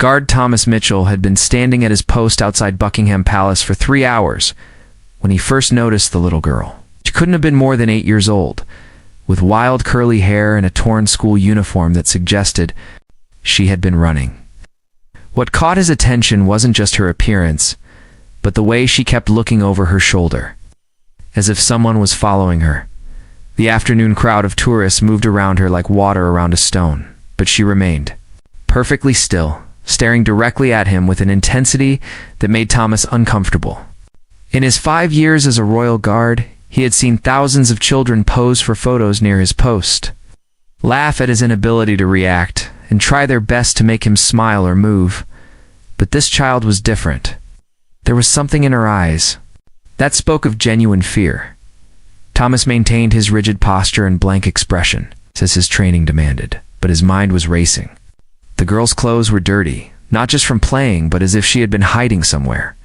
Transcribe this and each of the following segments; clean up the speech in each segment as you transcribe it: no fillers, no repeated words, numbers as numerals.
Guard Thomas Mitchell had been standing at his post outside Buckingham Palace for 3 hours when he first noticed the little girl. She couldn't have been more than 8 years old, with wild curly hair and a torn school uniform that suggested she had been running. What caught his attention wasn't just her appearance, but the way she kept looking over her shoulder, as if someone was following her. The afternoon crowd of tourists moved around her like water around a stone, but she remained perfectly still, staring directly at him with an intensity that made Thomas uncomfortable. In his 5 years as a royal guard, he had seen thousands of children pose for photos near his post, laugh at his inability to react, and try their best to make him smile or move. But this child was different. There was something in her eyes that spoke of genuine fear. Thomas maintained his rigid posture and blank expression, as his training demanded, but his mind was racing. The girl's clothes were dirty, not just from playing, but as if she had been hiding somewhere.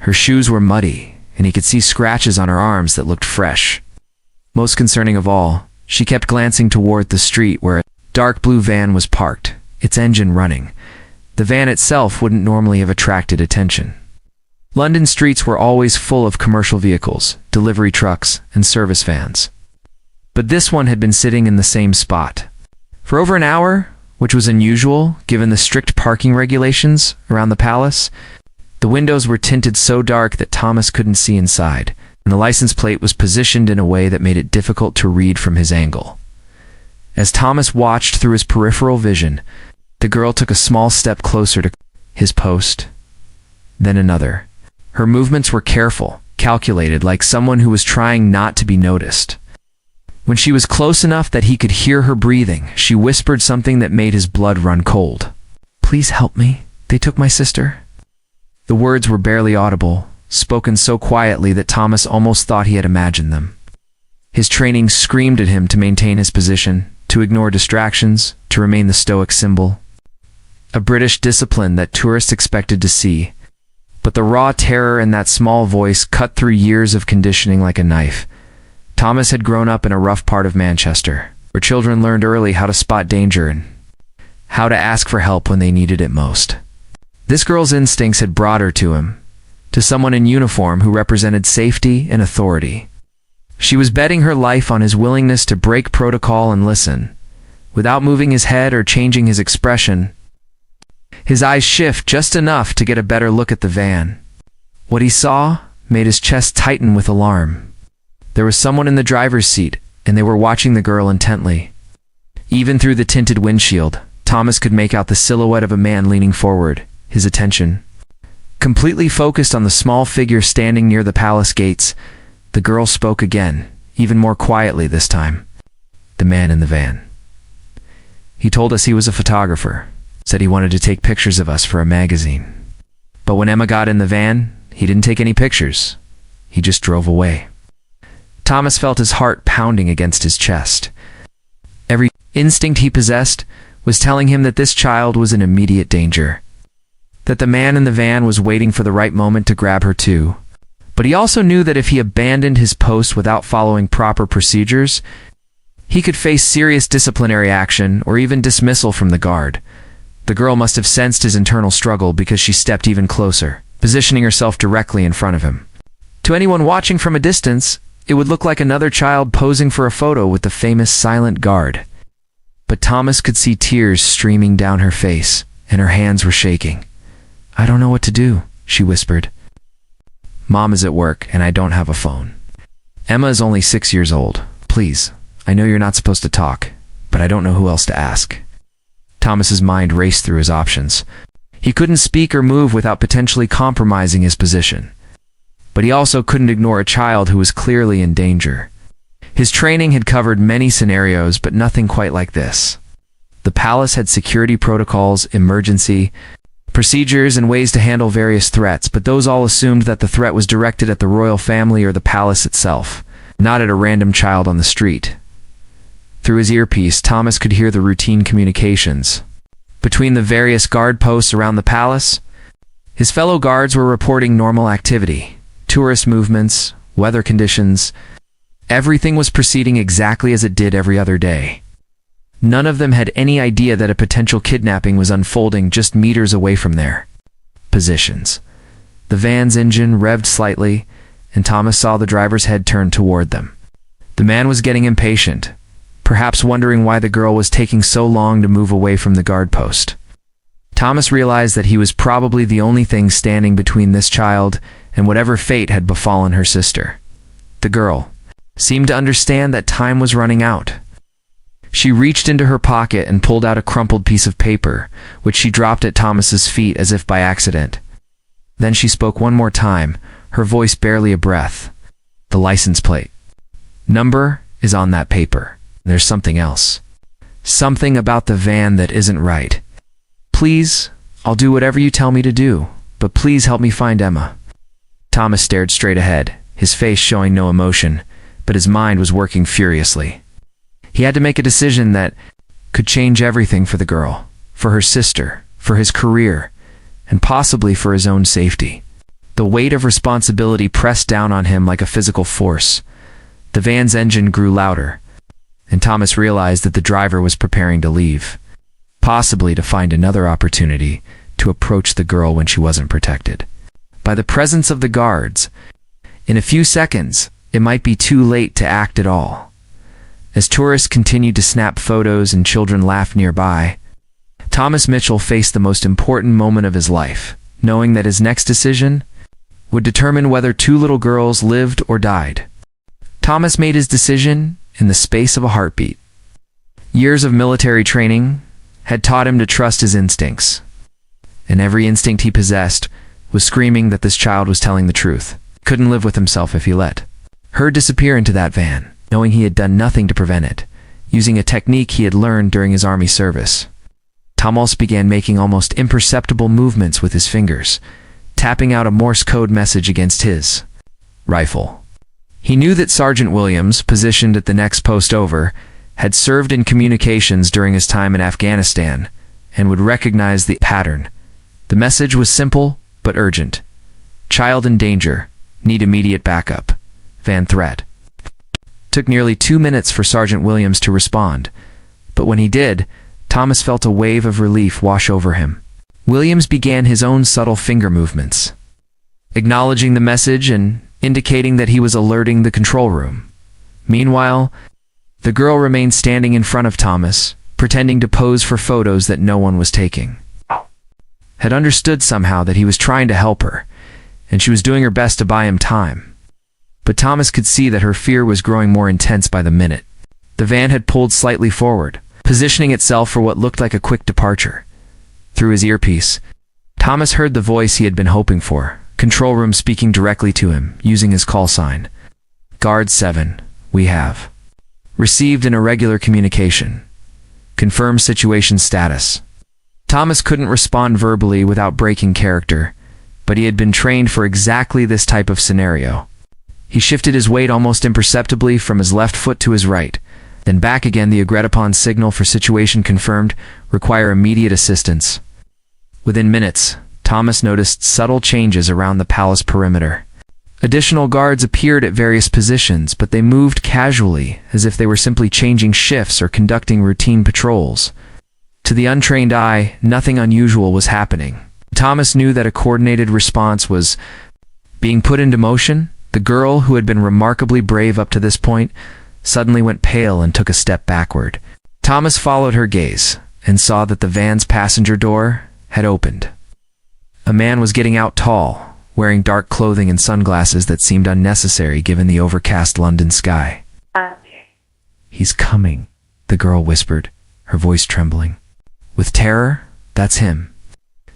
Her shoes were muddy, and he could see scratches on her arms that looked fresh. Most concerning of all, she kept glancing toward the street where a dark blue van was parked, its engine running. The van itself wouldn't normally have attracted attention. London streets were always full of commercial vehicles, delivery trucks, and service vans. But this one had been sitting in the same spot for over an hour, which was unusual given the strict parking regulations around the palace. The windows were tinted so dark that Thomas couldn't see inside, and the license plate was positioned in a way that made it difficult to read from his angle. As Thomas watched through his peripheral vision, the girl took a small step closer to his post, then another. Her movements were careful, calculated, like someone who was trying not to be noticed. When she was close enough that he could hear her breathing, she whispered something that made his blood run cold. "Please help me. They took my sister." The words were barely audible, spoken so quietly that Thomas almost thought he had imagined them. His training screamed at him to maintain his position, to ignore distractions, to remain the stoic symbol. A British discipline that tourists expected to see. But the raw terror in that small voice cut through years of conditioning like a knife. Thomas had grown up in a rough part of Manchester, where children learned early how to spot danger and how to ask for help when they needed it most. This girl's instincts had brought her to him, to someone in uniform who represented safety and authority. She was betting her life on his willingness to break protocol and listen. Without moving his head or changing his expression, his eyes shift just enough to get a better look at the van. What he saw made his chest tighten with alarm. There was someone in the driver's seat, and they were watching the girl intently. Even through the tinted windshield, Thomas could make out the silhouette of a man leaning forward, his attention completely focused on the small figure standing near the palace gates. The girl spoke again, even more quietly this time. "The man in the van. He told us he was a photographer, said he wanted to take pictures of us for a magazine. But when Emma got in the van, he didn't take any pictures. He just drove away." Thomas felt his heart pounding against his chest. Every instinct he possessed was telling him that this child was in immediate danger, that the man in the van was waiting for the right moment to grab her too. But he also knew that if he abandoned his post without following proper procedures, he could face serious disciplinary action or even dismissal from the guard. The girl must have sensed his internal struggle because she stepped even closer, positioning herself directly in front of him. To anyone watching from a distance, it would look like another child posing for a photo with the famous silent guard. But Thomas could see tears streaming down her face, and her hands were shaking. "I don't know what to do," she whispered. "Mom is at work, and I don't have a phone. Emma is only 6 years old. Please, I know you're not supposed to talk, but I don't know who else to ask." Thomas's mind raced through his options. He couldn't speak or move without potentially compromising his position. But he also couldn't ignore a child who was clearly in danger. His training had covered many scenarios, but nothing quite like this. The palace had security protocols, emergency procedures, and ways to handle various threats, but those all assumed that the threat was directed at the royal family or the palace itself, not at a random child on the street. Through his earpiece, Thomas could hear the routine communications between the various guard posts around the palace. His fellow guards were reporting normal activity, tourist movements, weather conditions. Everything was proceeding exactly as it did every other day. None of them had any idea that a potential kidnapping was unfolding just meters away from their positions. The van's engine revved slightly, and Thomas saw the driver's head turn toward them. The man was getting impatient, perhaps wondering why the girl was taking so long to move away from the guard post. Thomas realized that he was probably the only thing standing between this child and whatever fate had befallen her sister. The girl seemed to understand that time was running out. She reached into her pocket and pulled out a crumpled piece of paper, which she dropped at Thomas's feet as if by accident. Then she spoke one more time, her voice barely a breath. "The license plate number is on that paper. There's something else. Something about the van that isn't right. Please, I'll do whatever you tell me to do, but please help me find Emma." Thomas stared straight ahead, his face showing no emotion, but his mind was working furiously. He had to make a decision that could change everything for the girl, for her sister, for his career, and possibly for his own safety. The weight of responsibility pressed down on him like a physical force. The van's engine grew louder, and Thomas realized that the driver was preparing to leave, possibly to find another opportunity to approach the girl when she wasn't protected by the presence of the guards. In a few seconds, it might be too late to act at all. As tourists continued to snap photos and children laughed nearby, Thomas Mitchell faced the most important moment of his life, knowing that his next decision would determine whether two little girls lived or died. Thomas made his decision in the space of a heartbeat. Years of military training had taught him to trust his instincts, and every instinct he possessed was screaming that this child was telling the truth. Couldn't live with himself if he let her disappear into that van, knowing he had done nothing to prevent it, using a technique he had learned during his army service. Thomas began making almost imperceptible movements with his fingers, tapping out a Morse code message against his rifle. He knew that Sergeant Williams, positioned at the next post over, had served in communications during his time in Afghanistan and would recognize the pattern. The message was simple but urgent. "Child in danger. Need immediate backup. Van threat." Took nearly 2 minutes for Sergeant Williams to respond, but when he did, Thomas felt a wave of relief wash over him. Williams began his own subtle finger movements, acknowledging the message and indicating that he was alerting the control room. Meanwhile, the girl remained standing in front of Thomas, pretending to pose for photos that no one was taking. Had understood somehow that he was trying to help her, and she was doing her best to buy him time. But Thomas could see that her fear was growing more intense by the minute. The van had pulled slightly forward, positioning itself for what looked like a quick departure. Through his earpiece, Thomas heard the voice he had been hoping for, control room speaking directly to him, using his call sign. "Guard 7, we have received an irregular communication. Confirm situation status." Thomas couldn't respond verbally without breaking character, but he had been trained for exactly this type of scenario. He shifted his weight almost imperceptibly from his left foot to his right, then back again. The agreed-upon signal for situation confirmed, require immediate assistance. Within minutes, Thomas noticed subtle changes around the palace perimeter. Additional guards appeared at various positions, but they moved casually, as if they were simply changing shifts or conducting routine patrols. To the untrained eye, nothing unusual was happening. Thomas knew that a coordinated response was being put into motion. The girl, who had been remarkably brave up to this point, suddenly went pale and took a step backward. Thomas followed her gaze and saw that the van's passenger door had opened. A man was getting out, tall, wearing dark clothing and sunglasses that seemed unnecessary given the overcast London sky. "He's coming," the girl whispered, her voice trembling. With terror, "That's him.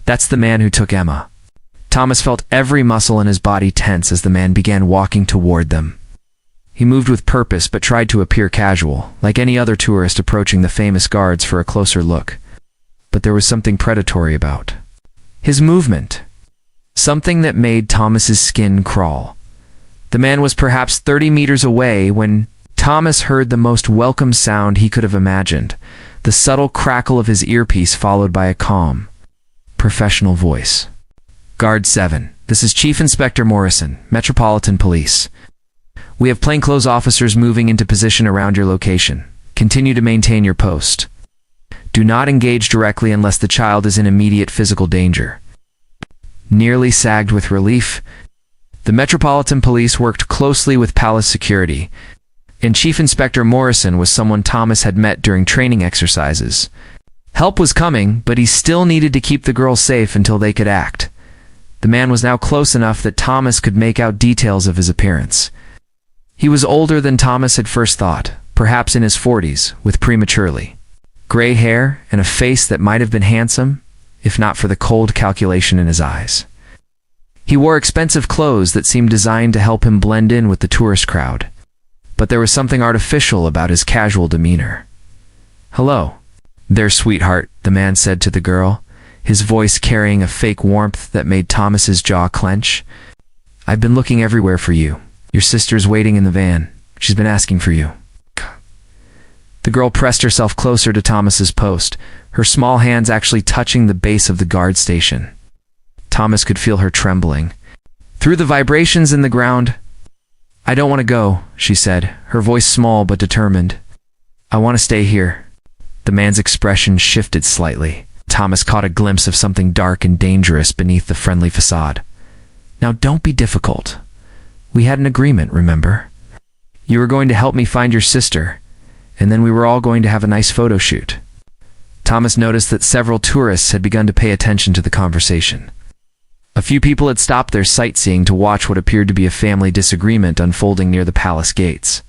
That's the man who took Emma." Thomas felt every muscle in his body tense as the man began walking toward them. He moved with purpose but tried to appear casual, like any other tourist approaching the famous guards for a closer look. But there was something predatory about his movement, something that made Thomas's skin crawl. The man was perhaps 30 meters away when Thomas heard the most welcome sound he could have imagined, the subtle crackle of his earpiece followed by a calm, professional voice. "Guard 7, this is Chief Inspector Morrison, Metropolitan Police. We have plainclothes officers moving into position around your location. Continue to maintain your post." Do not engage directly unless the child is in immediate physical danger. Nearly sagged with relief, the Metropolitan Police worked closely with Palace security, and Chief Inspector Morrison was someone Thomas had met during training exercises. Help was coming, but he still needed to keep the girl safe until they could act. The man was now close enough that Thomas could make out details of his appearance. He was older than Thomas had first thought, perhaps in his 40s, with prematurely gray hair and a face that might have been handsome, if not for the cold calculation in his eyes. He wore expensive clothes that seemed designed to help him blend in with the tourist crowd, but there was something artificial about his casual demeanor. "Hello, there, sweetheart," the man said to the girl, his voice carrying a fake warmth that made Thomas's jaw clench. "I've been looking everywhere for you. Your sister's waiting in the van. She's been asking for you." The girl pressed herself closer to Thomas's post, her small hands actually touching the base of the guard station. Thomas could feel her trembling. Through the vibrations in the ground, "I don't want to go," she said, her voice small but determined. "I want to stay here." The man's expression shifted slightly. Thomas caught a glimpse of something dark and dangerous beneath the friendly facade. "Now don't be difficult. We had an agreement, remember? You were going to help me find your sister, and then we were all going to have a nice photo shoot." Thomas noticed that several tourists had begun to pay attention to the conversation. A few people had stopped their sightseeing to watch what appeared to be a family disagreement unfolding near the palace gates.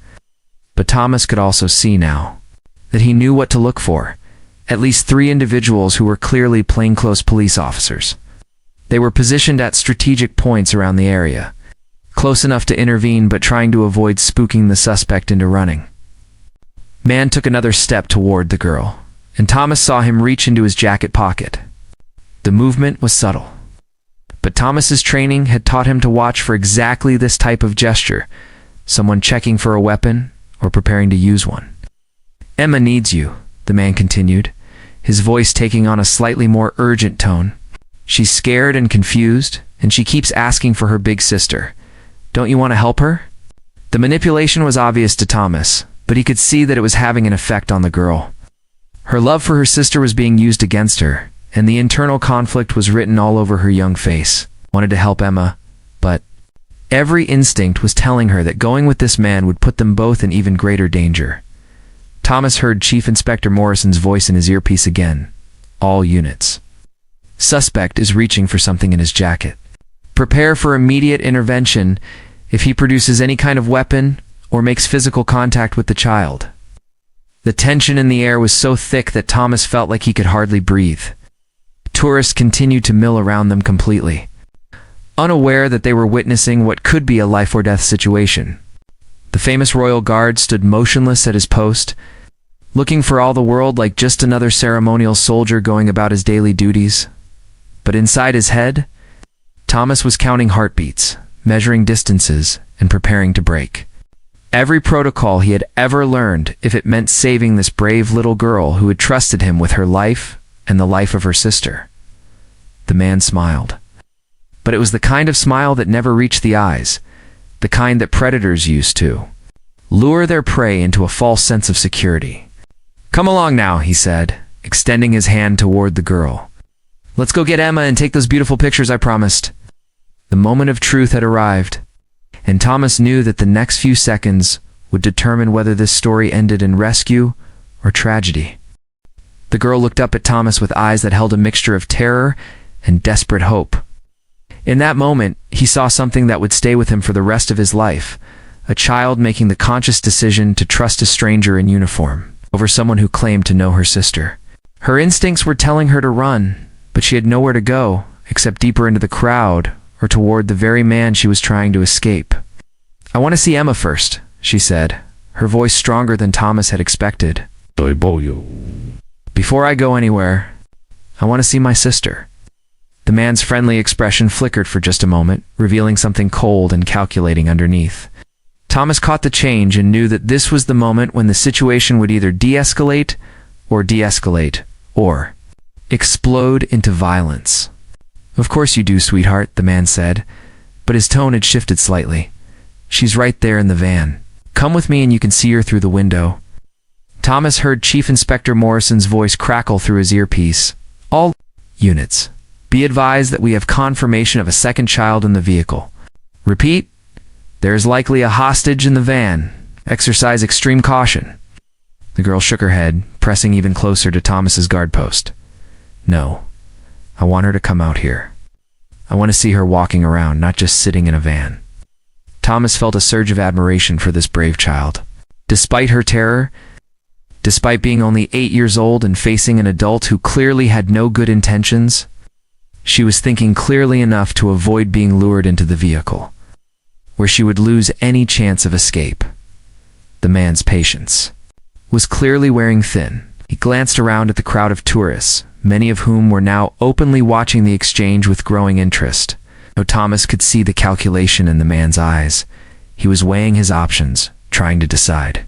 But Thomas could also see now that he knew what to look for. At least 3 individuals who were clearly plainclothes police officers. They were positioned at strategic points around the area, close enough to intervene but trying to avoid spooking the suspect into running. Man took another step toward the girl, and Thomas saw him reach into his jacket pocket. The movement was subtle, but Thomas's training had taught him to watch for exactly this type of gesture, someone checking for a weapon or preparing to use one. "Emma needs you," the man continued, his voice taking on a slightly more urgent tone. "She's scared and confused, and she keeps asking for her big sister. Don't you want to help her?" The manipulation was obvious to Thomas, but he could see that it was having an effect on the girl. Her love for her sister was being used against her, and the internal conflict was written all over her young face. Wanted to help Emma, but every instinct was telling her that going with this man would put them both in even greater danger. Thomas heard Chief Inspector Morrison's voice in his earpiece again. "All units. Suspect is reaching for something in his jacket. Prepare for immediate intervention if he produces any kind of weapon or makes physical contact with the child." The tension in the air was so thick that Thomas felt like he could hardly breathe. Tourists continued to mill around them completely, unaware that they were witnessing what could be a life-or-death situation. The famous royal guard stood motionless at his post, looking for all the world like just another ceremonial soldier going about his daily duties. But inside his head, Thomas was counting heartbeats, measuring distances, and preparing to break. Every protocol he had ever learned if it meant saving this brave little girl who had trusted him with her life and the life of her sister. The man smiled. But it was the kind of smile that never reached the eyes, the kind that predators use to lure their prey into a false sense of security. "Come along now," he said, extending his hand toward the girl. "Let's go get Emma and take those beautiful pictures I promised." The moment of truth had arrived, and Thomas knew that the next few seconds would determine whether this story ended in rescue or tragedy. The girl looked up at Thomas with eyes that held a mixture of terror and desperate hope. In that moment, he saw something that would stay with him for the rest of his life, a child making the conscious decision to trust a stranger in uniform over someone who claimed to know her sister. Her instincts were telling her to run, but she had nowhere to go except deeper into the crowd or toward the very man she was trying to escape. "I want to see Emma first," she said, her voice stronger than Thomas had expected. "Before I go anywhere, I want to see my sister." The man's friendly expression flickered for just a moment, revealing something cold and calculating underneath. Thomas caught the change and knew that this was the moment when the situation would either de-escalate or explode into violence. "Of course you do, sweetheart," the man said, but his tone had shifted slightly. "She's right there in the van. Come with me and you can see her through the window." Thomas heard Chief Inspector Morrison's voice crackle through his earpiece. "All units, be advised that we have confirmation of a second child in the vehicle. Repeat, there is likely a hostage in the van. Exercise extreme caution." The girl shook her head, pressing even closer to Thomas's guard post. "No, I want her to come out here. I want to see her walking around, not just sitting in a van." Thomas felt a surge of admiration for this brave child. Despite her terror, despite being only 8 years old and facing an adult who clearly had no good intentions, she was thinking clearly enough to avoid being lured into the vehicle, where she would lose any chance of escape. The man's patience was clearly wearing thin. He glanced around at the crowd of tourists, many of whom were now openly watching the exchange with growing interest. Though Thomas could see the calculation in the man's eyes, he was weighing his options, trying to decide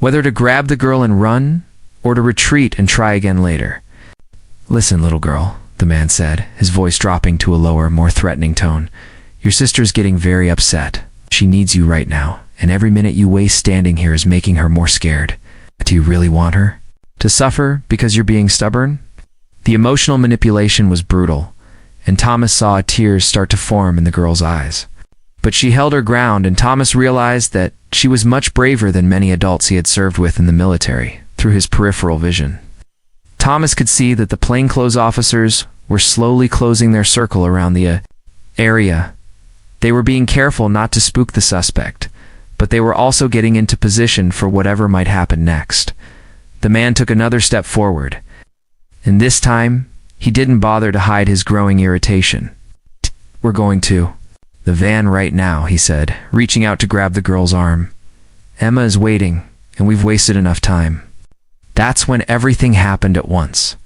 whether to grab the girl and run, or to retreat and try again later. "Listen, little girl," the man said, his voice dropping to a lower, more threatening tone. "Your sister's getting very upset. She needs you right now, and every minute you waste standing here is making her more scared. Do you really want her to suffer because you're being stubborn?" The emotional manipulation was brutal, and Thomas saw tears start to form in the girl's eyes. But she held her ground, and Thomas realized that she was much braver than many adults he had served with in the military, through his peripheral vision. Thomas could see that the plainclothes officers were slowly closing their circle around the area. They were being careful not to spook the suspect, but they were also getting into position for whatever might happen next. The man took another step forward, and this time, he didn't bother to hide his growing irritation. "We're going to the van right now," he said, reaching out to grab the girl's arm. "Emma is waiting, and we've wasted enough time." That's when everything happened at once.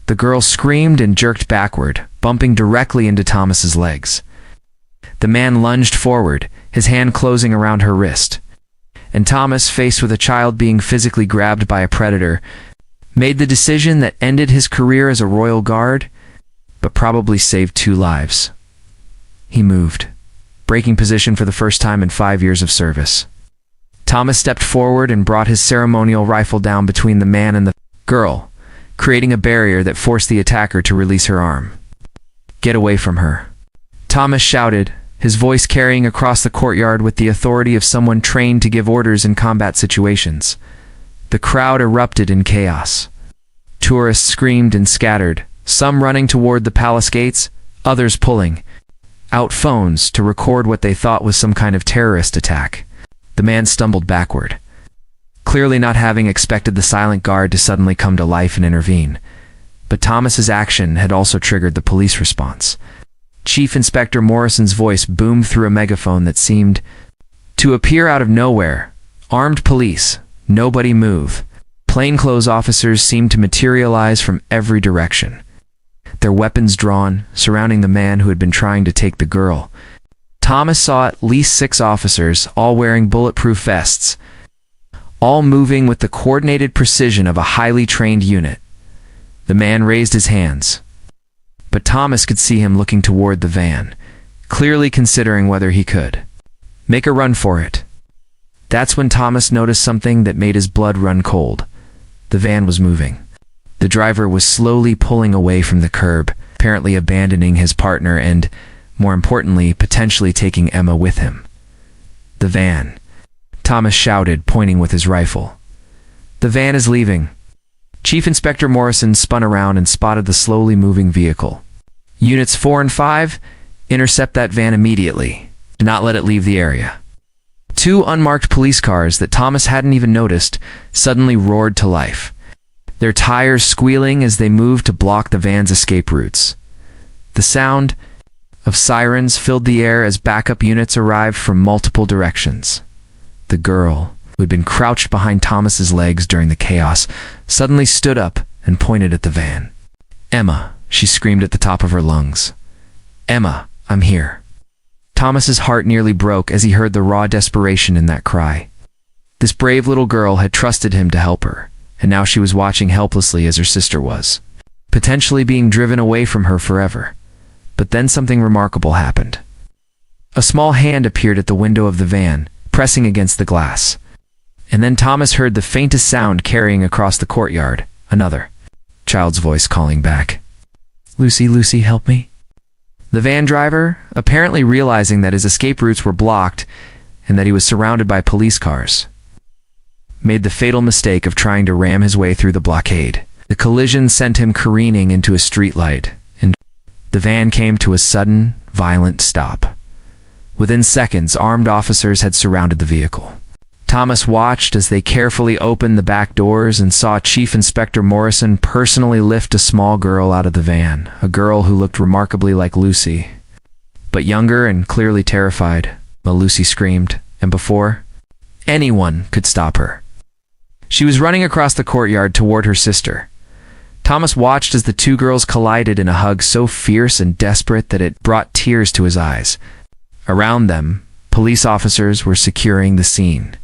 The girl screamed and jerked backward, bumping directly into Thomas's legs. The man lunged forward, his hand closing around her wrist. And Thomas, faced with a child being physically grabbed by a predator, made the decision that ended his career as a royal guard, but probably saved 2 lives. He moved, breaking position for the first time in 5 years of service. Thomas stepped forward and brought his ceremonial rifle down between the man and the girl, creating a barrier that forced the attacker to release her arm. "Get away from her," Thomas shouted, his voice carrying across the courtyard with the authority of someone trained to give orders in combat situations. The crowd erupted in chaos. Tourists screamed and scattered, some running toward the palace gates, others pulling out phones to record what they thought was some kind of terrorist attack. The man stumbled backward, clearly not having expected the silent guard to suddenly come to life and intervene. But Thomas's action had also triggered the police response. Chief Inspector Morrison's voice boomed through a megaphone that seemed to appear out of nowhere. "Armed police, nobody move." Plainclothes officers seemed to materialize from every direction, their weapons drawn, surrounding the man who had been trying to take the girl. Thomas saw at least 6 officers, all wearing bulletproof vests, all moving with the coordinated precision of a highly trained unit. The man raised his hands, but Thomas could see him looking toward the van, clearly considering whether he could make a run for it. That's when Thomas noticed something that made his blood run cold. The van was moving. The driver was slowly pulling away from the curb, apparently abandoning his partner and, more importantly, potentially taking Emma with him. "The van," Thomas shouted, pointing with his rifle. "The van is leaving." Chief Inspector Morrison spun around and spotted the slowly moving vehicle. "Units 4 and 5, intercept that van immediately. Do not let it leave the area." 2 unmarked police cars that Thomas hadn't even noticed suddenly roared to life, their tires squealing as they moved to block the van's escape routes. The sound of sirens filled the air as backup units arrived from multiple directions. The girl, who had been crouched behind Thomas's legs during the chaos, suddenly stood up and pointed at the van. "Emma," she screamed at the top of her lungs. "Emma, I'm here." Thomas's heart nearly broke as he heard the raw desperation in that cry. This brave little girl had trusted him to help her, and now she was watching helplessly as her sister was, potentially being driven away from her forever. But then something remarkable happened. A small hand appeared at the window of the van, pressing against the glass. And then Thomas heard the faintest sound carrying across the courtyard. Another child's voice calling back. "Lucy, Lucy, help me." The van driver, apparently realizing that his escape routes were blocked and that he was surrounded by police cars, made the fatal mistake of trying to ram his way through the blockade. The collision sent him careening into a streetlight, and the van came to a sudden, violent stop. Within seconds, armed officers had surrounded the vehicle. Thomas watched as they carefully opened the back doors and saw Chief Inspector Morrison personally lift a small girl out of the van, a girl who looked remarkably like Lucy, but younger and clearly terrified. Well, Lucy screamed, and before anyone could stop her, she was running across the courtyard toward her sister. Thomas watched as the two girls collided in a hug so fierce and desperate that it brought tears to his eyes. Around them, police officers were securing the scene,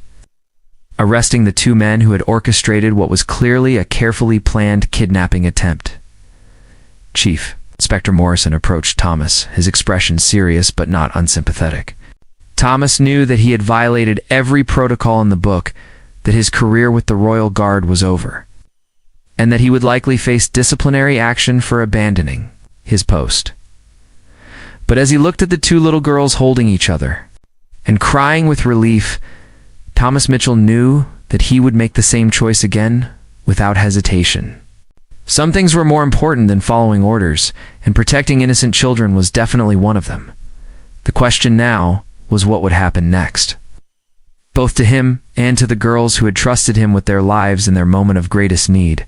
arresting the two men who had orchestrated what was clearly a carefully planned kidnapping attempt. Chief Inspector Morrison approached Thomas, his expression serious but not unsympathetic. Thomas knew that he had violated every protocol in the book, that his career with the Royal Guard was over, and that he would likely face disciplinary action for abandoning his post. But as he looked at the two little girls holding each other and crying with relief, Thomas Mitchell knew that he would make the same choice again without hesitation. Some things were more important than following orders, and protecting innocent children was definitely one of them. The question now was what would happen next, both to him and to the girls who had trusted him with their lives in their moment of greatest need.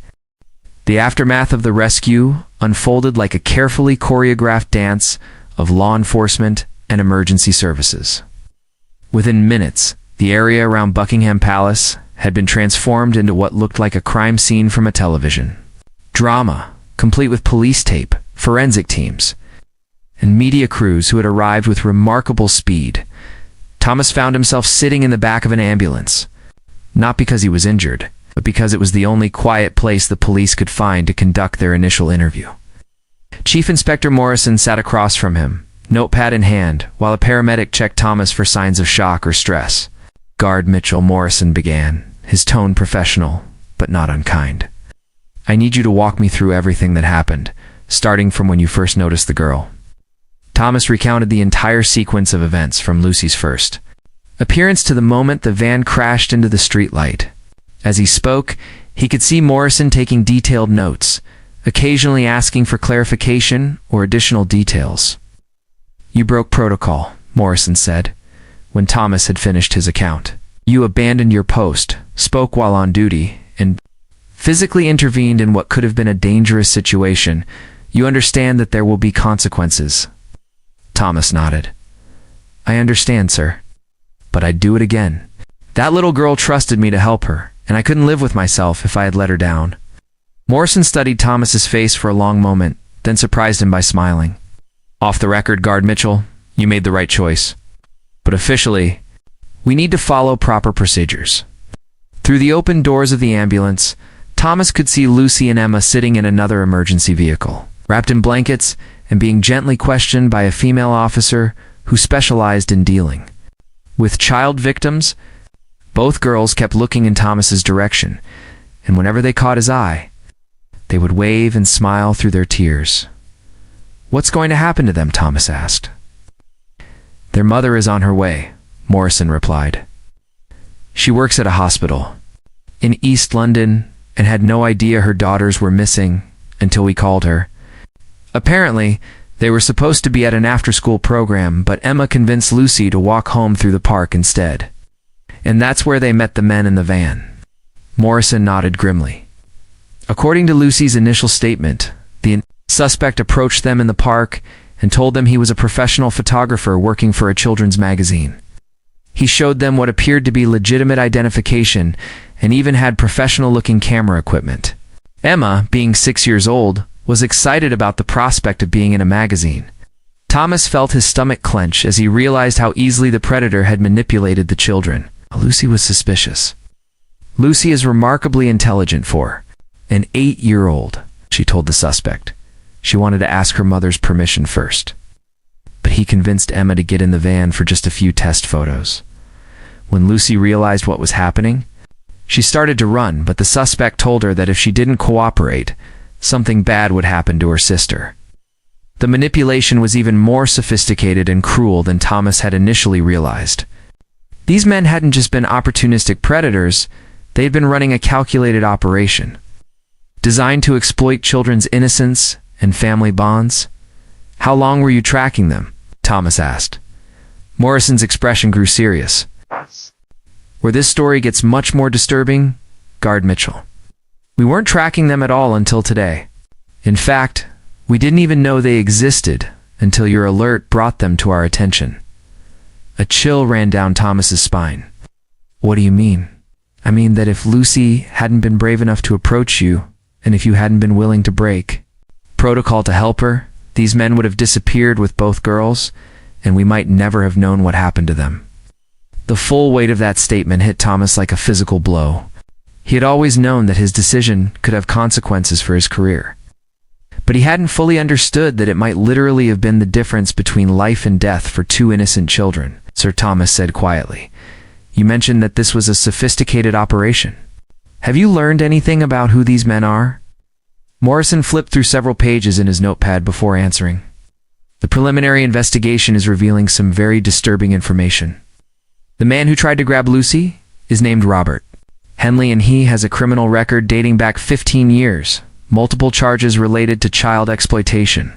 The aftermath of the rescue unfolded like a carefully choreographed dance of law enforcement and emergency services. Within minutes, the area around Buckingham Palace had been transformed into what looked like a crime scene from a television drama, complete with police tape, forensic teams, and media crews who had arrived with remarkable speed. Thomas found himself sitting in the back of an ambulance, not because he was injured, but because it was the only quiet place the police could find to conduct their initial interview. Chief Inspector Morrison sat across from him, notepad in hand, while a paramedic checked Thomas for signs of shock or stress. "Guard Mitchell," Morrison began, his tone professional, but not unkind. "I need you to walk me through everything that happened, starting from when you first noticed the girl." Thomas recounted the entire sequence of events from Lucy's first appearance to the moment the van crashed into the streetlight. As he spoke, he could see Morrison taking detailed notes, occasionally asking for clarification or additional details. "You broke protocol," Morrison said, when Thomas had finished his account. "You abandoned your post, spoke while on duty, and physically intervened in what could have been a dangerous situation. You understand that there will be consequences." Thomas nodded. "I understand, sir. But I'd do it again. That little girl trusted me to help her, and I couldn't live with myself if I had let her down." Morrison studied Thomas's face for a long moment, then surprised him by smiling. "Off the record, Guard Mitchell, you made the right choice. But officially, we need to follow proper procedures." Through the open doors of the ambulance, Thomas could see Lucy and Emma sitting in another emergency vehicle, wrapped in blankets and being gently questioned by a female officer who specialized in dealing with child victims. Both girls kept looking in Thomas's direction, and whenever they caught his eye, they would wave and smile through their tears. "What's going to happen to them?" Thomas asked. "Their mother is on her way," Morrison replied. "She works at a hospital in East London and had no idea her daughters were missing until we called her. Apparently, they were supposed to be at an after-school program, but Emma convinced Lucy to walk home through the park instead. And that's where they met the men in the van." Morrison nodded grimly. According to Lucy's initial statement, the suspect approached them in the park and told them he was a professional photographer working for a children's magazine. He showed them what appeared to be legitimate identification and even had professional-looking camera equipment. Emma, being 6 years old, was excited about the prospect of being in a magazine. Thomas felt his stomach clench as he realized how easily the predator had manipulated the children. Lucy was suspicious. "Lucy is remarkably intelligent for an 8-year-old, she told the suspect. She wanted to ask her mother's permission first. But he convinced Emma to get in the van for just a few test photos. When Lucy realized what was happening, She started to run, but the suspect told her that if she didn't cooperate, something bad would happen to her sister. The manipulation was even more sophisticated and cruel than Thomas had initially realized. These men hadn't just been opportunistic predators, they had been running a calculated operation, designed to exploit children's innocence and family bonds. "How long were you tracking them?" Thomas asked. Morrison's expression grew serious. "Where this story gets much more disturbing, Guard Mitchell. We weren't tracking them at all until today. In fact, we didn't even know they existed until your alert brought them to our attention." A chill ran down Thomas's spine. "What do you mean?" "I mean that if Lucy hadn't been brave enough to approach you, and if you hadn't been willing to break protocol to help her, these men would have disappeared with both girls, and we might never have known what happened to them." The full weight of that statement hit Thomas like a physical blow. He had always known that his decision could have consequences for his career, but he hadn't fully understood that it might literally have been the difference between life and death for two innocent children. Sir Thomas said quietly, "You mentioned that this was a sophisticated operation. Have you learned anything about who these men are?" Morrison flipped through several pages in his notepad before answering. "The preliminary investigation is revealing some very disturbing information. The man who tried to grab Lucy is named Robert Henley, and he has a criminal record dating back 15 years, multiple charges related to child exploitation,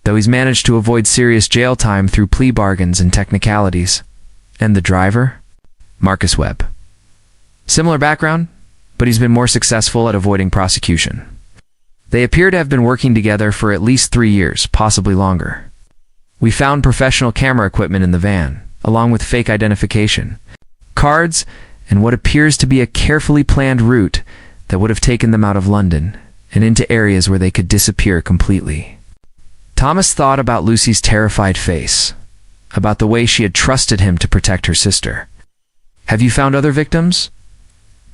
though he's managed to avoid serious jail time through plea bargains and technicalities." "And the driver?" "Marcus Webb. Similar background, but he's been more successful at avoiding prosecution. They appear to have been working together for at least 3 years, possibly longer. We found professional camera equipment in the van, along with fake identification cards and what appears to be a carefully planned route that would have taken them out of London and into areas where they could disappear completely." Thomas thought about Lucy's terrified face, about the way she had trusted him to protect her sister. "Have you found other victims?"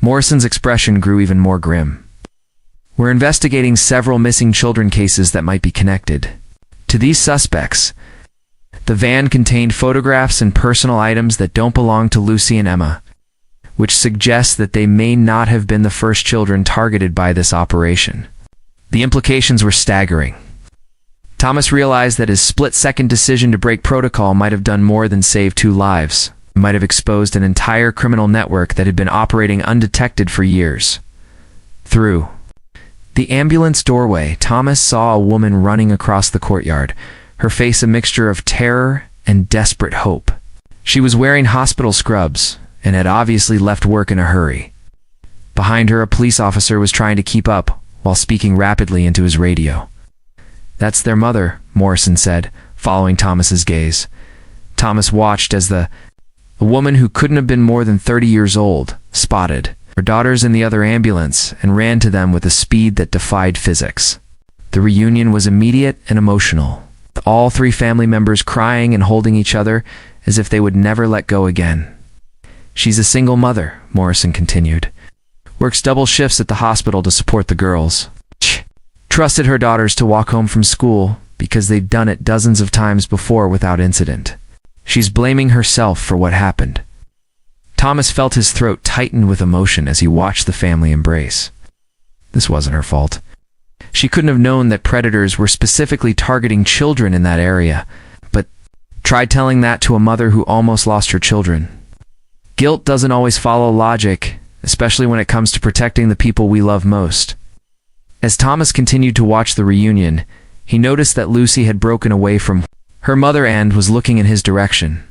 Morrison's expression grew even more grim. "We're investigating several missing children cases that might be connected to these suspects. The van contained photographs and personal items that don't belong to Lucy and Emma, which suggests that they may not have been the first children targeted by this operation." The implications were staggering. Thomas realized that his split-second decision to break protocol might have done more than save 2 lives. It might have exposed an entire criminal network that had been operating undetected for years. Through the ambulance doorway, Thomas saw a woman running across the courtyard, her face a mixture of terror and desperate hope. She was wearing hospital scrubs and had obviously left work in a hurry. Behind her, a police officer was trying to keep up while speaking rapidly into his radio. "That's their mother," Morrison said, following Thomas's gaze. Thomas watched as a woman who couldn't have been more than 30 years old spotted her daughters in the other ambulance and ran to them with a speed that defied physics. The reunion was immediate and emotional, with all 3 family members crying and holding each other as if they would never let go again. "She's a single mother," Morrison continued. "Works double shifts at the hospital to support the girls. Trusted her daughters to walk home from school because they'd done it dozens of times before without incident. She's blaming herself for what happened." Thomas felt his throat tighten with emotion as he watched the family embrace. This wasn't her fault. She couldn't have known that predators were specifically targeting children in that area, but try telling that to a mother who almost lost her children. Guilt doesn't always follow logic, especially when it comes to protecting the people we love most. As Thomas continued to watch the reunion, he noticed that Lucy had broken away from her mother and was looking in his direction.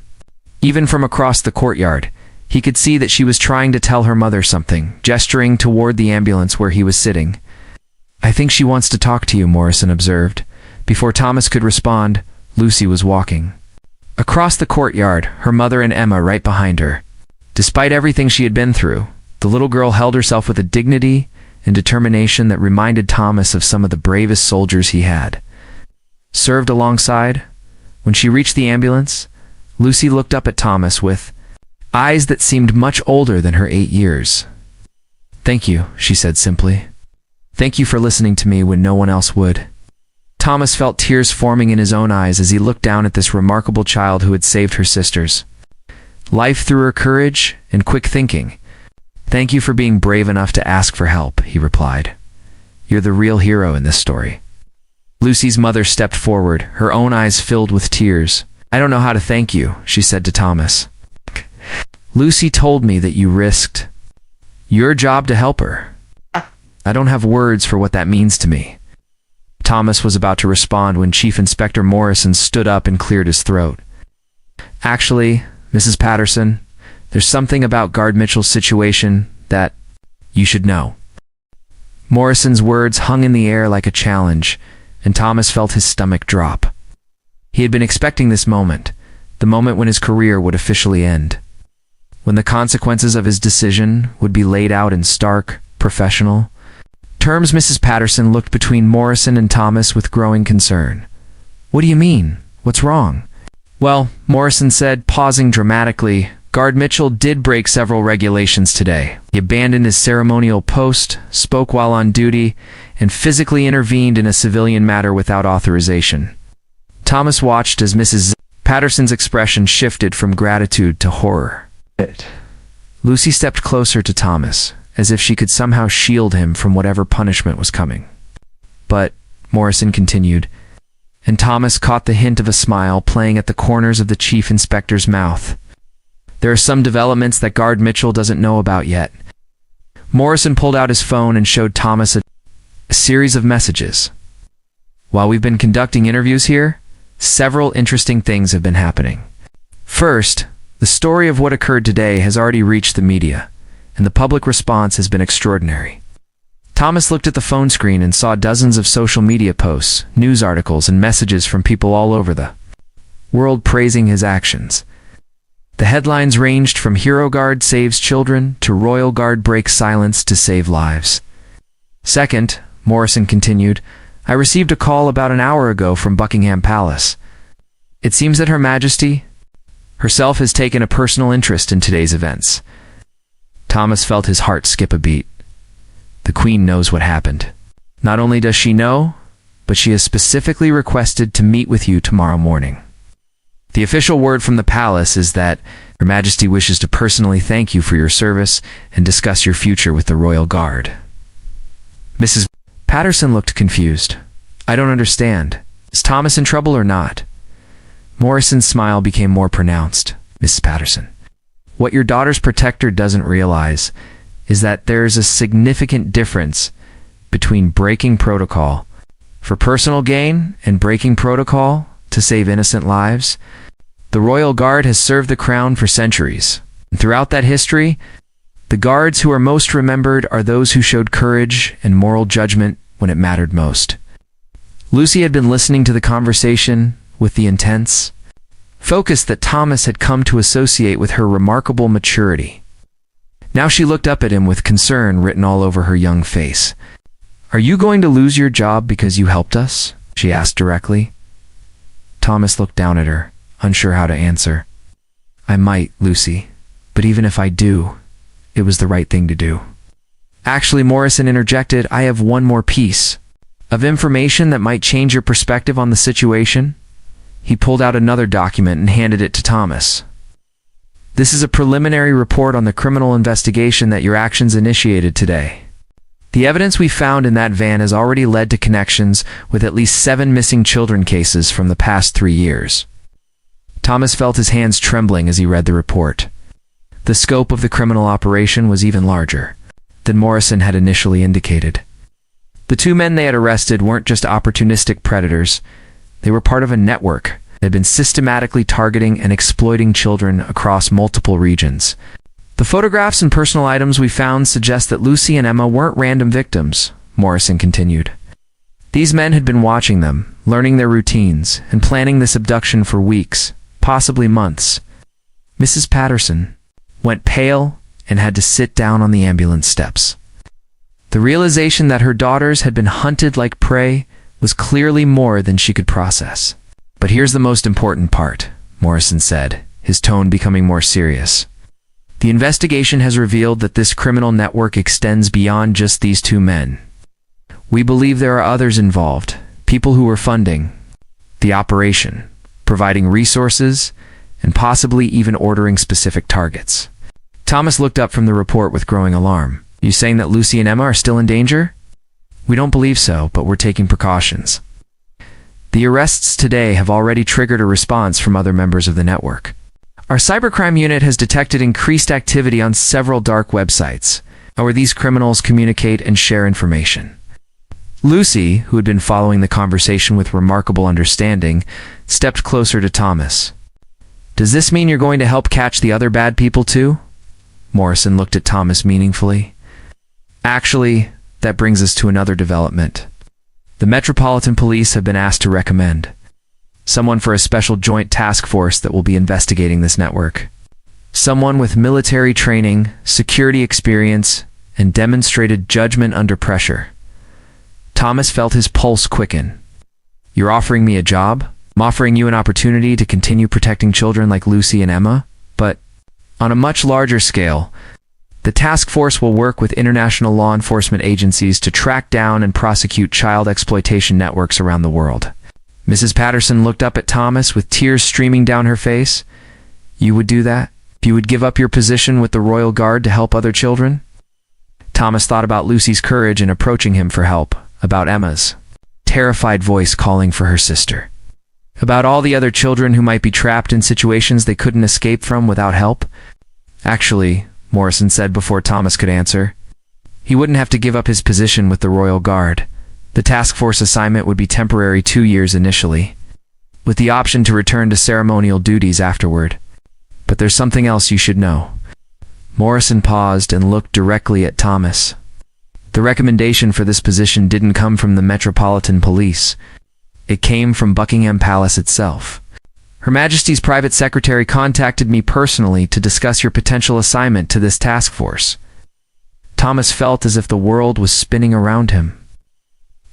Even from across the courtyard, he could see that she was trying to tell her mother something, gesturing toward the ambulance where he was sitting. "I think she wants to talk to you," Morrison observed. Before Thomas could respond, Lucy was walking across the courtyard, her mother and Emma right behind her. Despite everything she had been through, the little girl held herself with a dignity and determination that reminded Thomas of some of the bravest soldiers he had served alongside. When she reached the ambulance, Lucy looked up at Thomas with eyes that seemed much older than her 8 years. "Thank you," she said simply. "Thank you for listening to me when no one else would." Thomas felt tears forming in his own eyes as he looked down at this remarkable child who had saved her sisters life through her courage and quick thinking. "Thank you for being brave enough to ask for help," he replied. "You're the real hero in this story." Lucy's mother stepped forward, her own eyes filled with tears. "I don't know how to thank you," she said to Thomas. "Lucy told me that you risked your job to help her. I don't have words for what that means to me." Thomas was about to respond when Chief Inspector Morrison stood up and cleared his throat. "Actually, Mrs. Patterson, there's something about Guard Mitchell's situation that you should know." Morrison's words hung in the air like a challenge, and Thomas felt his stomach drop. He had been expecting this moment, the moment when his career would officially end, when the consequences of his decision would be laid out in stark, professional terms. Mrs. Patterson looked between Morrison and Thomas with growing concern. "What do you mean? What's wrong?" "Well," Morrison said, pausing dramatically, "Guard Mitchell did break several regulations today. He abandoned his ceremonial post, spoke while on duty, and physically intervened in a civilian matter without authorization." Thomas watched as Mrs. Patterson's expression shifted from gratitude to horror. Lucy stepped closer to Thomas, as if she could somehow shield him from whatever punishment was coming. "But," Morrison continued, and Thomas caught the hint of a smile playing at the corners of the chief inspector's mouth, "there are some developments that Guard Mitchell doesn't know about yet." Morrison pulled out his phone and showed Thomas a series of messages. "While we've been conducting interviews here, several interesting things have been happening. First, the story of what occurred today has already reached the media, and the public response has been extraordinary." Thomas looked at the phone screen and saw dozens of social media posts, news articles, and messages from people all over the world praising his actions. The headlines ranged from "Hero Guard saves children" to "Royal Guard breaks silence to save lives." "Second," Morrison continued, "I received a call about an hour ago from Buckingham Palace. It seems that Her Majesty herself has taken a personal interest in today's events." Thomas felt his heart skip a beat. The Queen knows what happened. Not only does she know, but she has specifically requested to meet with you tomorrow morning. The official word from the palace is that Her Majesty wishes to personally thank you for your service and discuss your future with the Royal Guard. Mrs. Patterson looked confused. "I don't understand. Is Thomas in trouble or not?" Morrison's smile became more pronounced. "Mrs. Patterson, what your daughter's protector doesn't realize is that there is a significant difference between breaking protocol for personal gain and breaking protocol to save innocent lives. The Royal Guard has served the Crown for centuries. And throughout that history, the guards who are most remembered are those who showed courage and moral judgment when it mattered most." Lucy had been listening to the conversation with the intense focus that Thomas had come to associate with her remarkable maturity. Now she looked up at him with concern written all over her young face. "Are you going to lose your job because you helped us?" she asked directly. Thomas looked down at her, unsure how to answer. "I might, Lucy, but even if I do, it was the right thing to do." "Actually," Morrison interjected, "I have one more piece of information that might change your perspective on the situation." He pulled out another document and handed it to Thomas. "This is a preliminary report on the criminal investigation that your actions initiated today. The evidence we found in that van has already led to connections with at least 7 missing children cases from the past 3 years." Thomas felt his hands trembling as he read the report. The scope of the criminal operation was even larger than Morrison had initially indicated. The 2 men they had arrested weren't just opportunistic predators. They were part of a network that had been systematically targeting and exploiting children across multiple regions. "The photographs and personal items we found suggest that Lucy and Emma weren't random victims," Morrison continued. "These men had been watching them, learning their routines, and planning this abduction for weeks, possibly months." Mrs. Patterson went pale and had to sit down on the ambulance steps. The realization that her daughters had been hunted like prey was clearly more than she could process. "But here's the most important part," Morrison said, his tone becoming more serious. "The investigation has revealed that this criminal network extends beyond just these 2 men. We believe there are others involved, people who were funding the operation, providing resources, and possibly even ordering specific targets." Thomas looked up from the report with growing alarm. You saying that Lucy and Emma are still in danger? We don't believe so, but we're taking precautions. The arrests today have already triggered a response from other members of the network. Our cybercrime unit has detected increased activity on several dark websites, where these criminals communicate and share information. Lucy, who had been following the conversation with remarkable understanding, stepped closer to Thomas. Does this mean you're going to help catch the other bad people too? Morrison looked at Thomas meaningfully. Actually, that brings us to another development. The Metropolitan Police have been asked to recommend someone for a special joint task force that will be investigating this network. Someone with military training, security experience, and demonstrated judgment under pressure. Thomas felt his pulse quicken. You're offering me a job? I'm offering you an opportunity to continue protecting children like Lucy and Emma? But on a much larger scale, the task force will work with international law enforcement agencies to track down and prosecute child exploitation networks around the world. Mrs. Patterson looked up at Thomas with tears streaming down her face. You would do that? You would give up your position with the Royal Guard to help other children? Thomas thought about Lucy's courage in approaching him for help, about Emma's terrified voice calling for her sister, about all the other children who might be trapped in situations they couldn't escape from without help. Actually, Morrison said before Thomas could answer, he wouldn't have to give up his position with the Royal Guard. The task force assignment would be temporary 2 years initially, with the option to return to ceremonial duties afterward. But there's something else you should know. Morrison paused and looked directly at Thomas. The recommendation for this position didn't come from the Metropolitan Police. It came from Buckingham Palace itself. Her Majesty's private secretary contacted me personally to discuss your potential assignment to this task force. Thomas felt as if the world was spinning around him.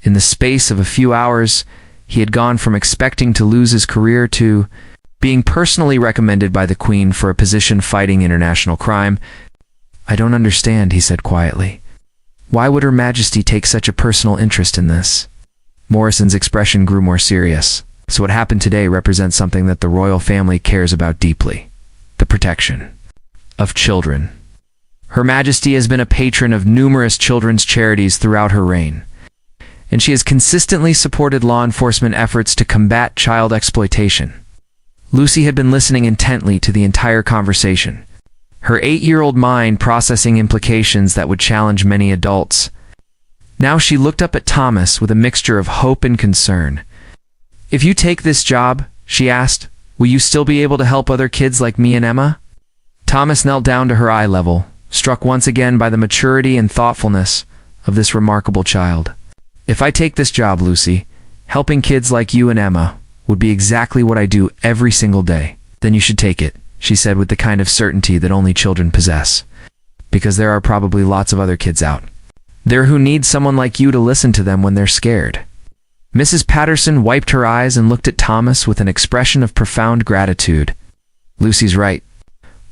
In the space of a few hours, he had gone from expecting to lose his career to being personally recommended by the Queen for a position fighting international crime. I don't understand, he said quietly. Why would Her Majesty take such a personal interest in this? Morrison's expression grew more serious. So what happened today represents something that the royal family cares about deeply. The protection of children. Her Majesty has been a patron of numerous children's charities throughout her reign, and she has consistently supported law enforcement efforts to combat child exploitation. Lucy had been listening intently to the entire conversation, her 8-year-old mind processing implications that would challenge many adults. Now she looked up at Thomas with a mixture of hope and concern. If you take this job, she asked, will you still be able to help other kids like me and Emma? Thomas knelt down to her eye level, struck once again by the maturity and thoughtfulness of this remarkable child. If I take this job, Lucy, helping kids like you and Emma would be exactly what I do every single day. Then you should take it, she said with the kind of certainty that only children possess. Because there are probably lots of other kids out there who need someone like you to listen to them when they're scared. Mrs. Patterson wiped her eyes and looked at Thomas with an expression of profound gratitude. Lucy's right.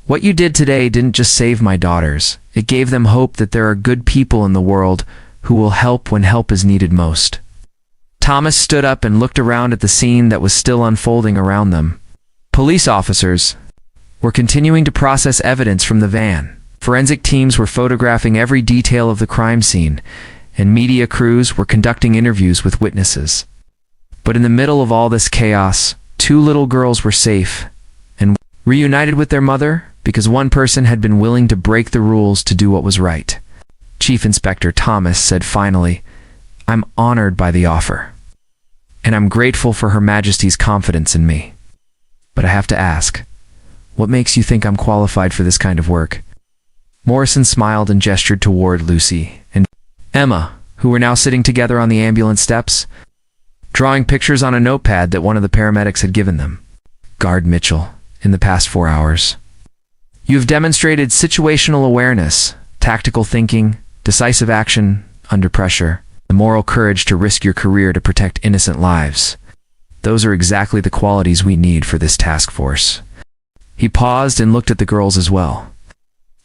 What you did today didn't just save my daughters. It gave them hope that there are good people in the world who will help when help is needed most. Thomas stood up and looked around at the scene that was still unfolding around them. Police officers were continuing to process evidence from the van. Forensic teams were photographing every detail of the crime scene, and media crews were conducting interviews with witnesses. But in the middle of all this chaos, 2 little girls were safe and reunited with their mother because one person had been willing to break the rules to do what was right. Chief Inspector Thomas said finally, I'm honored by the offer, and I'm grateful for Her Majesty's confidence in me. But I have to ask, what makes you think I'm qualified for this kind of work? Morrison smiled and gestured toward Lucy and Emma, who were now sitting together on the ambulance steps, drawing pictures on a notepad that one of the paramedics had given them. Guard Mitchell, in the past 4 hours, you have demonstrated situational awareness, tactical thinking, decisive action under pressure, the moral courage to risk your career to protect innocent lives. Those are exactly the qualities we need for this task force. He paused and looked at the girls as well.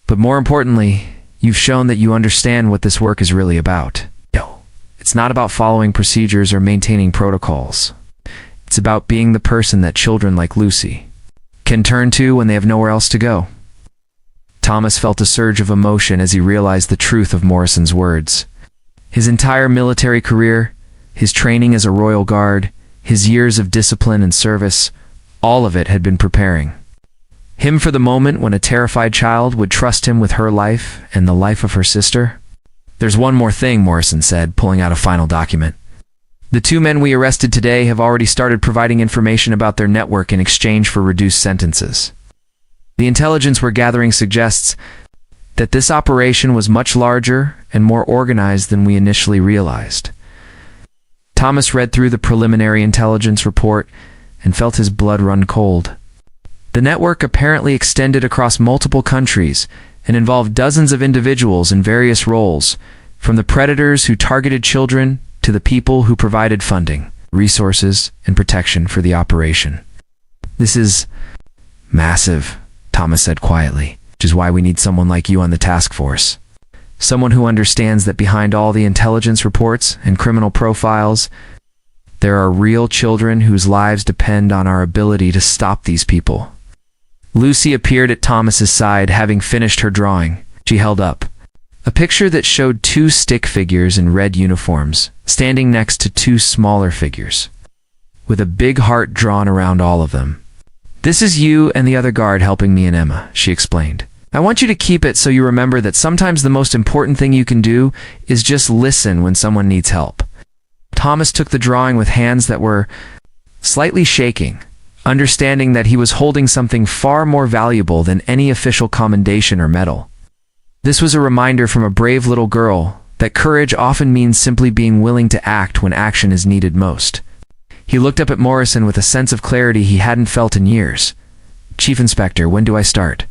But more importantly, you've shown that you understand what this work is really about. It's not about following procedures or maintaining protocols. It's about being the person that children like Lucy can turn to when they have nowhere else to go. Thomas felt a surge of emotion as he realized the truth of Morrison's words. His entire military career, his training as a royal guard, his years of discipline and service, all of it had been preparing him for the moment when a terrified child would trust him with her life and the life of her sister. "There's one more thing," Morrison said, pulling out a final document. "The 2 men we arrested today have already started providing information about their network in exchange for reduced sentences. The intelligence we're gathering suggests that this operation was much larger and more organized than we initially realized." Thomas read through the preliminary intelligence report and felt his blood run cold. The network apparently extended across multiple countries and involved dozens of individuals in various roles, from the predators who targeted children to the people who provided funding, resources, and protection for the operation. "This is massive," Thomas said quietly, "which is why we need someone like you on the task force. Someone who understands that behind all the intelligence reports and criminal profiles, there are real children whose lives depend on our ability to stop these people." Lucy appeared at Thomas's side, having finished her drawing. She held up a picture that showed 2 stick figures in red uniforms, standing next to 2 smaller figures, with a big heart drawn around all of them. "This is you and the other guard helping me and Emma," she explained. "I want you to keep it so you remember that sometimes the most important thing you can do is just listen when someone needs help." Thomas took the drawing with hands that were slightly shaking, understanding that he was holding something far more valuable than any official commendation or medal. This was a reminder from a brave little girl that courage often means simply being willing to act when action is needed most. He looked up at Morrison with a sense of clarity he hadn't felt in years. "Chief Inspector, when do I start?"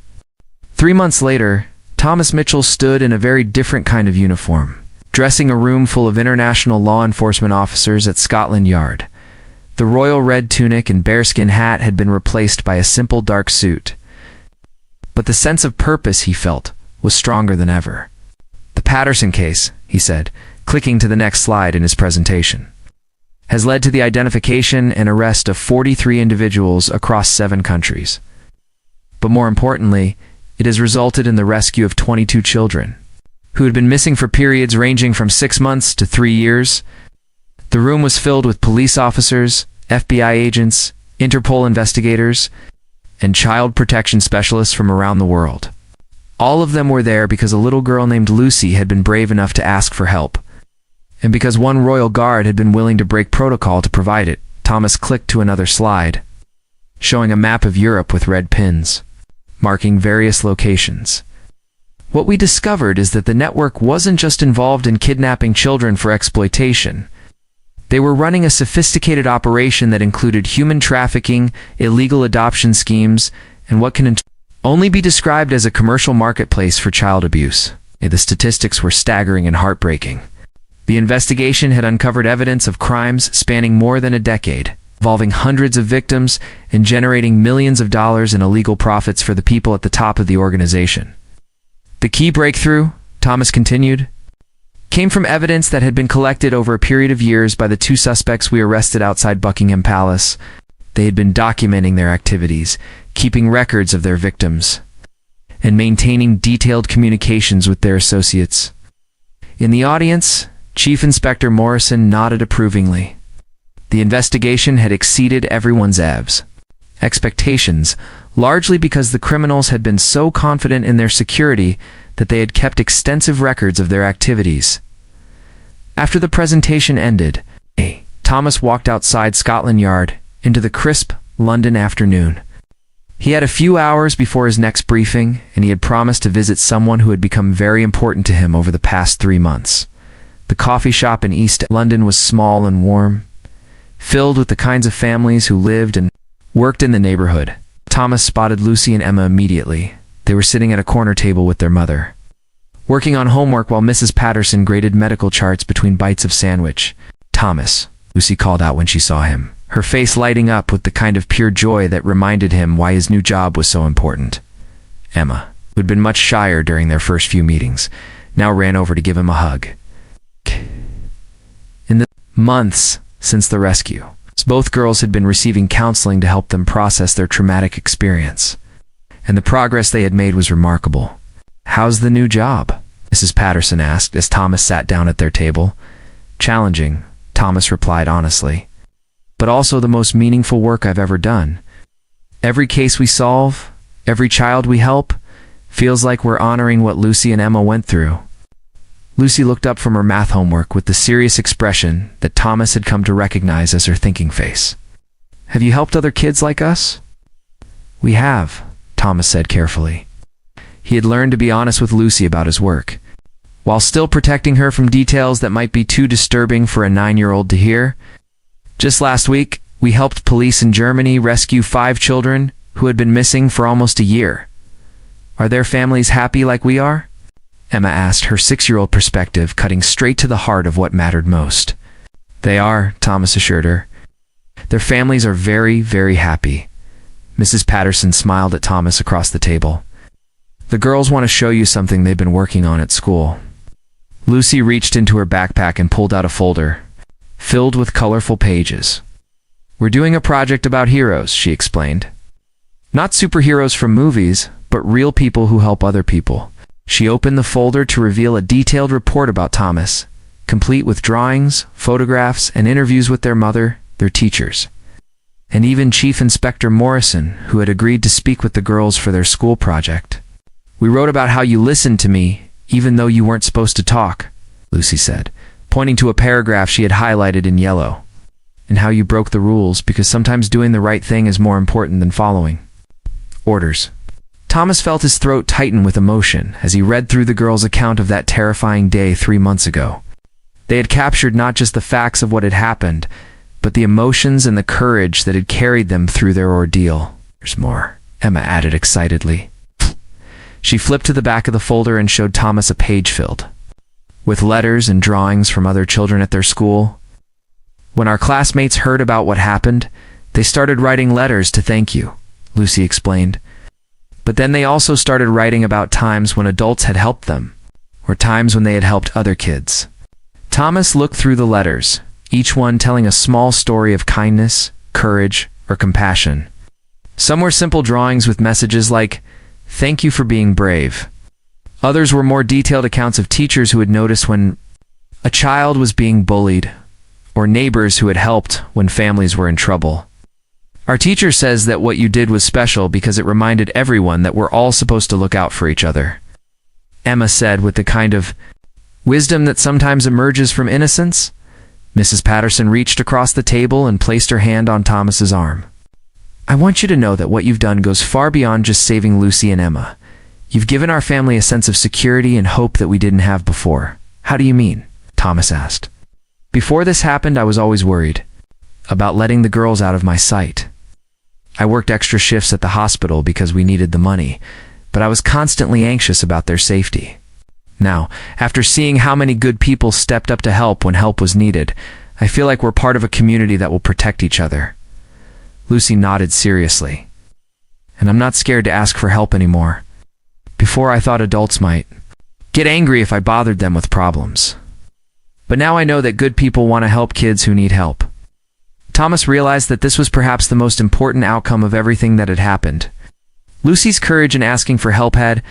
3 months later, Thomas Mitchell stood in a very different kind of uniform, dressing a room full of international law enforcement officers at Scotland Yard. The royal red tunic and bearskin hat had been replaced by a simple dark suit. But the sense of purpose he felt was stronger than ever. "The Patterson case," he said, clicking to the next slide in his presentation, "has led to the identification and arrest of 43 individuals across 7 countries. But more importantly, it has resulted in the rescue of 22 children, who had been missing for periods ranging from 6 months to 3 years. The room was filled with police officers, FBI agents, Interpol investigators, and child protection specialists from around the world. All of them were there because a little girl named Lucy had been brave enough to ask for help, and because one royal guard had been willing to break protocol to provide it." Thomas clicked to another slide, showing a map of Europe with red pins, marking various locations. "What we discovered is that the network wasn't just involved in kidnapping children for exploitation. They were running a sophisticated operation that included human trafficking, illegal adoption schemes, and what can only be described as a commercial marketplace for child abuse." The statistics were staggering and heartbreaking. The investigation had uncovered evidence of crimes spanning more than a decade, involving hundreds of victims and generating millions of dollars in illegal profits for the people at the top of the organization. "The key breakthrough," Thomas continued, "came from evidence that had been collected over a period of years by the 2 suspects we arrested outside Buckingham Palace. They had been documenting their activities, keeping records of their victims, and maintaining detailed communications with their associates." In the audience, Chief Inspector Morrison nodded approvingly. The investigation had exceeded everyone's expectations, largely because the criminals had been so confident in their security that they had kept extensive records of their activities. After the presentation ended, Thomas walked outside Scotland Yard into the crisp London afternoon. He had a few hours before his next briefing, and he had promised to visit someone who had become very important to him over the past 3 months. The coffee shop in East London was small and warm, filled with the kinds of families who lived and worked in the neighborhood. Thomas spotted Lucy and Emma immediately. They were sitting at a corner table with their mother, working on homework while Mrs. Patterson graded medical charts between bites of sandwich. "Thomas," Lucy called out when she saw him, her face lighting up with the kind of pure joy that reminded him why his new job was so important. Emma, who had been much shyer during their first few meetings, now ran over to give him a hug. In the months since the rescue, both girls had been receiving counseling to help them process their traumatic experience, and the progress they had made was remarkable. "How's the new job?" Mrs. Patterson asked as Thomas sat down at their table. "Challenging," Thomas replied honestly, "but also the most meaningful work I've ever done. Every case we solve, every child we help, feels like we're honoring what Lucy and Emma went through." Lucy looked up from her math homework with the serious expression that Thomas had come to recognize as her thinking face. "Have you helped other kids like us?" "We have," Thomas said carefully. He had learned to be honest with Lucy about his work, while still protecting her from details that might be too disturbing for a 9-year-old to hear. "Just last week, we helped police in Germany rescue 5 children who had been missing for almost a year. Are their families happy like we are?" Emma asked, her 6-year-old perspective cutting straight to the heart of what mattered most. "They are," Thomas assured her. "Their families are very, very happy." Mrs. Patterson smiled at Thomas across the table. "The girls want to show you something they've been working on at school." Lucy reached into her backpack and pulled out a folder, filled with colorful pages. "We're doing a project about heroes," she explained. "Not superheroes from movies, but real people who help other people." She opened the folder to reveal a detailed report about Thomas, complete with drawings, photographs, and interviews with their mother, their teachers, and even Chief Inspector Morrison, who had agreed to speak with the girls for their school project. "We wrote about how you listened to me, even though you weren't supposed to talk," Lucy said, pointing to a paragraph she had highlighted in yellow, "and how you broke the rules because sometimes doing the right thing is more important than following orders." Thomas felt his throat tighten with emotion as he read through the girls' account of that terrifying day 3 months ago. They had captured not just the facts of what had happened, but the emotions and the courage that had carried them through their ordeal. "There's more," Emma added excitedly. She flipped to the back of the folder and showed Thomas a page filled with letters and drawings from other children at their school. "When our classmates heard about what happened, they started writing letters to thank you," Lucy explained. "But then they also started writing about times when adults had helped them, or times when they had helped other kids." Thomas looked through the letters, each one telling a small story of kindness, courage, or compassion. Some were simple drawings with messages like, "Thank you for being brave." Others were more detailed accounts of teachers who had noticed when a child was being bullied, or neighbors who had helped when families were in trouble. "Our teacher says that what you did was special because it reminded everyone that we're all supposed to look out for each other," Emma said with the kind of wisdom that sometimes emerges from innocence. Mrs. Patterson reached across the table and placed her hand on Thomas's arm. "I want you to know that what you've done goes far beyond just saving Lucy and Emma. You've given our family a sense of security and hope that we didn't have before." "How do you mean?" Thomas asked. "Before this happened, I was always worried about letting the girls out of my sight. I worked extra shifts at the hospital because we needed the money, but I was constantly anxious about their safety. Now, after seeing how many good people stepped up to help when help was needed, I feel like we're part of a community that will protect each other." Lucy nodded seriously. "And I'm not scared to ask for help anymore. Before I thought adults might get angry if I bothered them with problems. But now I know that good people want to help kids who need help." Thomas realized that this was perhaps the most important outcome of everything that had happened. Lucy's courage in asking for help had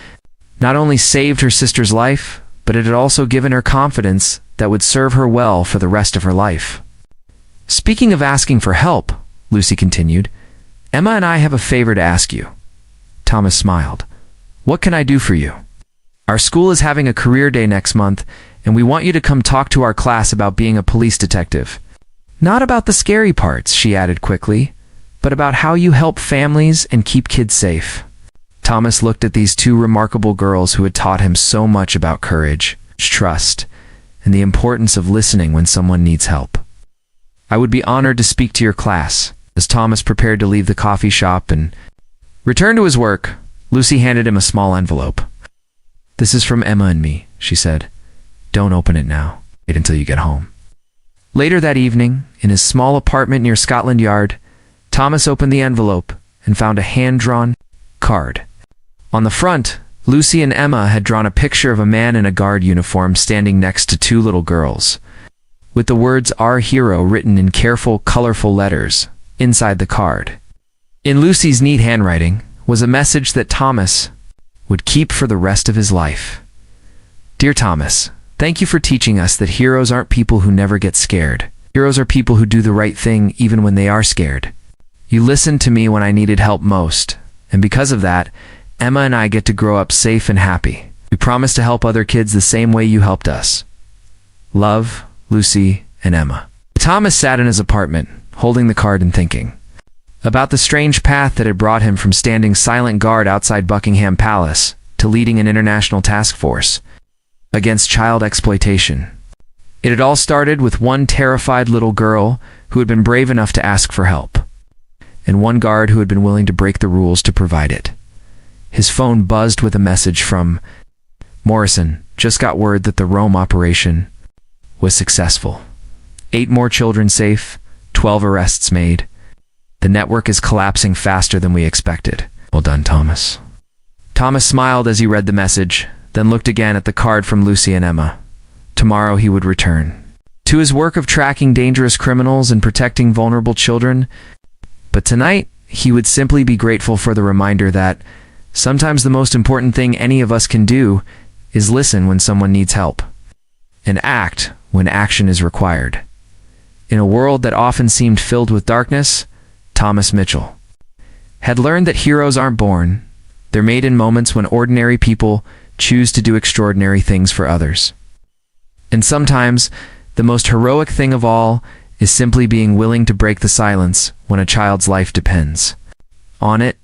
not only saved her sister's life, but it had also given her confidence that would serve her well for the rest of her life. "Speaking of asking for help," Lucy continued, "Emma and I have a favor to ask you." Thomas smiled. "What can I do for you?" "Our school is having a career day next month, and we want you to come talk to our class about being a police detective. Not about the scary parts," she added quickly, "but about how you help families and keep kids safe." Thomas looked at these 2 remarkable girls who had taught him so much about courage, trust, and the importance of listening when someone needs help. "I would be honored to speak to your class." As Thomas prepared to leave the coffee shop and return to his work, Lucy handed him a small envelope. "This is from Emma and me," she said. "Don't open it now. Wait until you get home." Later that evening, in his small apartment near Scotland Yard, Thomas opened the envelope and found a hand-drawn card. On the front, Lucy and Emma had drawn a picture of a man in a guard uniform standing next to 2 little girls, with the words "Our Hero" written in careful, colorful letters inside the card. In Lucy's neat handwriting was a message that Thomas would keep for the rest of his life. Dear Thomas, thank you for teaching us that heroes aren't people who never get scared. Heroes are people who do the right thing even when they are scared. You listened to me when I needed help most, and because of that, Emma and I get to grow up safe and happy. We promise to help other kids the same way you helped us. Love, Lucy and Emma. Thomas sat in his apartment, holding the card and thinking about the strange path that had brought him from standing silent guard outside Buckingham Palace to leading an international task force against child exploitation. It had all started with one terrified little girl who had been brave enough to ask for help, and one guard who had been willing to break the rules to provide it. His phone buzzed with a message from Morrison. Just got word that the Rome operation was successful. 8 more children safe, 12 arrests made. The network is collapsing faster than we expected. Well done, Thomas. Thomas smiled as he read the message, then looked again at the card from Lucy and Emma. Tomorrow he would return to his work of tracking dangerous criminals and protecting vulnerable children. But tonight, he would simply be grateful for the reminder that sometimes the most important thing any of us can do is listen when someone needs help, and act when action is required. In a world that often seemed filled with darkness, Thomas Mitchell had learned that heroes aren't born. They're made in moments when ordinary people choose to do extraordinary things for others. And sometimes, the most heroic thing of all is simply being willing to break the silence when a child's life depends on it.